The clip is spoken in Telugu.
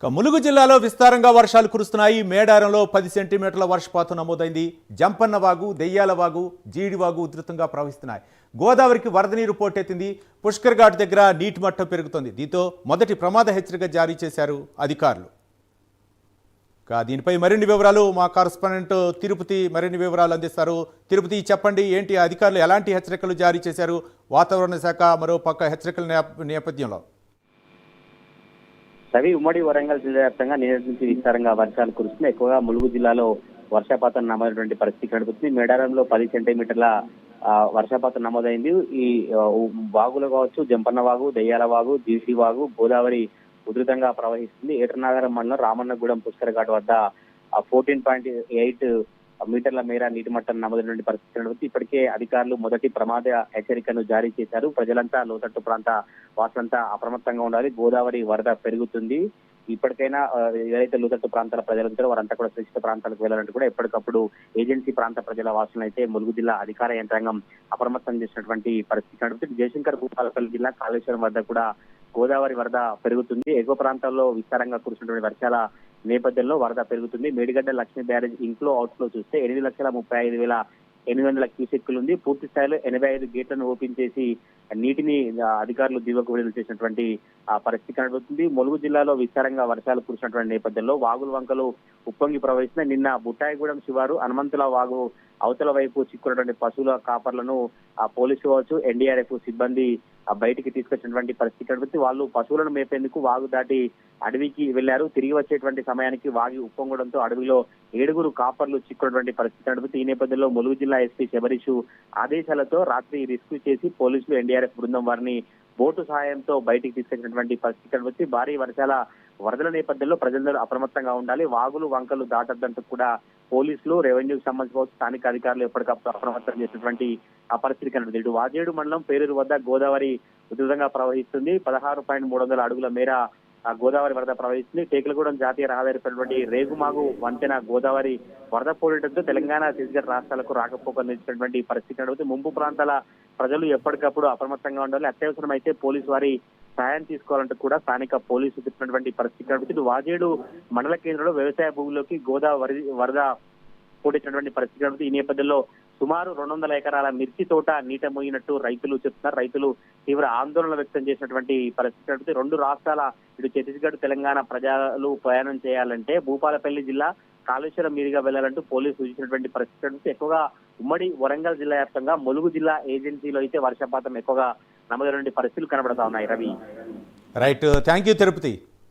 ములుగు జిల్లాలో విస్తారంగా వర్షాలు కురుస్తున్నాయి. మేడారంలో 10 సెంటీమీటర్ల వర్షపాతం నమోదైంది. జంపన్న వాగు, దెయ్యాల వాగు, జీడి వాగు ఉధృతంగా ప్రవహిస్తున్నాయి. గోదావరికి వరద నీరు పోటెత్తింది. పుష్కర్ ఘాట్ దగ్గర నీటి మట్టం పెరుగుతోంది. దీంతో మొదటి ప్రమాద హెచ్చరిక జారీ చేశారు అధికారులు. దీనిపై మరిన్ని వివరాలు మా కరెస్పాండెంట్ తిరుపతి మరిన్ని వివరాలు అందిస్తారు. తిరుపతి, చెప్పండి, ఏంటి అధికారులు ఎలాంటి హెచ్చరికలు జారీ చేశారు? వాతావరణ శాఖ మరో పక్క హెచ్చరికల నేపథ్యంలో రవి, ఉమ్మడి వరంగల్ జిల్లా వ్యాప్తంగా నిన్నటి నుంచి విస్తారంగా వర్షాలు కురుస్తున్నాయి. ఎక్కువగా ములుగు జిల్లాలో వర్షపాతం నమోదైనటువంటి పరిస్థితి కనిపిస్తుంది. మేడారంలో 10 సెంటీమీటర్ల వర్షపాతం నమోదైంది. ఈ వాగులు కావచ్చు, జంపన్న వాగు, దెయ్యాల వాగు, జీసీ వాగు, గోదావరి ఉధృతంగా ప్రవహిస్తుంది. ఏటనాగరం మండలం రామన్నగూడెం పుష్కర్ ఘాట్ వద్ద 14.8 మీటర్ల మేర నీటి మట్టం నమోదైనటువంటి పరిస్థితి కనిపిస్తుంది. ఇప్పటికే అధికారులు మొదటి ప్రమాద హెచ్చరికను జారీ చేశారు. ప్రజలంతా లోతట్టు ప్రాంత వాసులంతా అప్రమత్తంగా ఉండాలి. గోదావరి వరద పెరుగుతుంది. ఇప్పటికైనా ఏదైతే లోతట్టు ప్రాంతాల ప్రజలు ఉంటారో వారంతా కూడా సురక్షిత ప్రాంతాలకు వెళ్లాలంటూ కూడా ఎప్పటికప్పుడు ఏజెన్సీ ప్రాంత ప్రజల వాసులను అయితే ములుగు జిల్లా అధికార యంత్రాంగం అప్రమత్తం చేసినటువంటి పరిస్థితి కనిపిస్తుంది. జయశంకర్ భూపాలపల్లి జిల్లా కాళేశ్వరం వద్ద కూడా గోదావరి వరద పెరుగుతుంది. ఎగువ ప్రాంతాల్లో విస్తారంగా కురుస్తున్నటువంటి వర్షాల నేపథ్యంలో వరద పెరుగుతుంది. Medigadda Lakshmi barrage inflow outflow చూస్తే 8,35,800 క్యూసెక్కులు ఉంది. పూర్తి స్థాయిలో 85 గేట్లను ఓపెన్ చేసి నీటిని అధికారులు దిగువకు విడుదల చేసినటువంటి పరిస్థితి కనబడుతుంది. ములుగు జిల్లాలో విస్తారంగా వర్షాలు కురిసినటువంటి నేపథ్యంలో వాగులు వంకలు ఉప్పొంగి ప్రవహిస్తున్నాయి. నిన్న బుట్టాయిగూడెం శివారు హనుమంతుల వాగు అవతల వైపు చిక్కున్నటువంటి పశువుల కాపర్లను పోలీసు కావచ్చు, ఎన్డీఆర్ఎఫ్ సిబ్బంది బయటికి తీసుకొచ్చినటువంటి పరిస్థితి కనిపిస్తుంది. వాళ్ళు పశువులను మేపేందుకు వాగు దాటి అడవికి వెళ్లారు. తిరిగి వచ్చేటువంటి సమయానికి వాగి ఉప్పొంగడంతో అడవిలో 7 కాపర్లు చిక్కున్నటువంటి పరిస్థితి కనిపిస్తుంది. ఈ నేపథ్యంలో ములుగు జిల్లా ఎస్పీ శబరీషు ఆదేశాలతో రాత్రి రెస్క్యూ చేసి పోలీసులు, ఎన్డీఆర్ఎఫ్ బృందం వారిని బోటు సహాయంతో బయటికి తీసుకొచ్చినటువంటి పరిస్థితి కనిపిస్తుంది. భారీ వర్షాల వరదల నేపథ్యంలో ప్రజలందరూ అప్రమత్తంగా ఉండాలి. వాగులు వంకలు దాటద్దంటూ కూడా పోలీసులు, రెవెన్యూకి సంబంధించిన స్థానిక అధికారులు ఎప్పటికప్పుడు అప్రమత్తం చేసినటువంటి పరిస్థితి కనిపిస్తుంది. ఇటు వాజేడు మండలం పేరూరు వద్ద గోదావరి ఉధృతంగా ప్రవహిస్తుంది. 16.300 అడుగుల మేర గోదావరి వరద ప్రవహిస్తుంది. టేకులగూడెం జాతీయ రహదారిపైనటువంటి రేగుమాగు వంతెన గోదావరి వరద పోవడంతో తెలంగాణ, ఛత్తీస్గఢ్ రాష్ట్రాలకు రాకపోకలు నిలిచినటువంటి పరిస్థితి కనిపిస్తుంది. ముంపు ప్రాంతాల ప్రజలు ఎప్పటికప్పుడు అప్రమత్తంగా ఉండాలి. అత్యవసరం అయితే పోలీసు వారి సహాయం తీసుకోవాలంటూ కూడా స్థానిక పోలీసులు చెప్పినటువంటి పరిస్థితి కనిపిస్తుంది. వాజేడు మండల కేంద్రంలో వ్యవసాయ భూముల్లోకి గోదావరి వరద పోటెత్తినటువంటి పరిస్థితి కనిపిస్తుంది. ఈ నేపథ్యంలో సుమారు 200 ఎకరాల మిర్చి తోట నీట మునిగినట్టు రైతులు చెప్తున్నారు. రైతులు తీవ్ర ఆందోళన వ్యక్తం చేసినటువంటి పరిస్థితి కనిపిస్తుంది. 2 రాష్ట్రాల ఇటు ఛత్తీస్గఢ్, తెలంగాణ ప్రజలు ప్రయాణం చేయాలంటే భూపాలపల్లి జిల్లా కాళేశ్వరం మీదుగా వెళ్లాలంటూ పోలీసులు సూచించినటువంటి పరిస్థితి కనిపిస్తుంది. ఎక్కువగా ఉమ్మడి వరంగల్ జిల్లా వ్యాప్తంగా ములుగు జిల్లా ఏజెన్సీలో అయితే వర్షపాతం ఎక్కువగా నమోదైనటువంటి పరిస్థితులు కనబడతా ఉన్నాయి. Ravi, right, thank you Tirupati.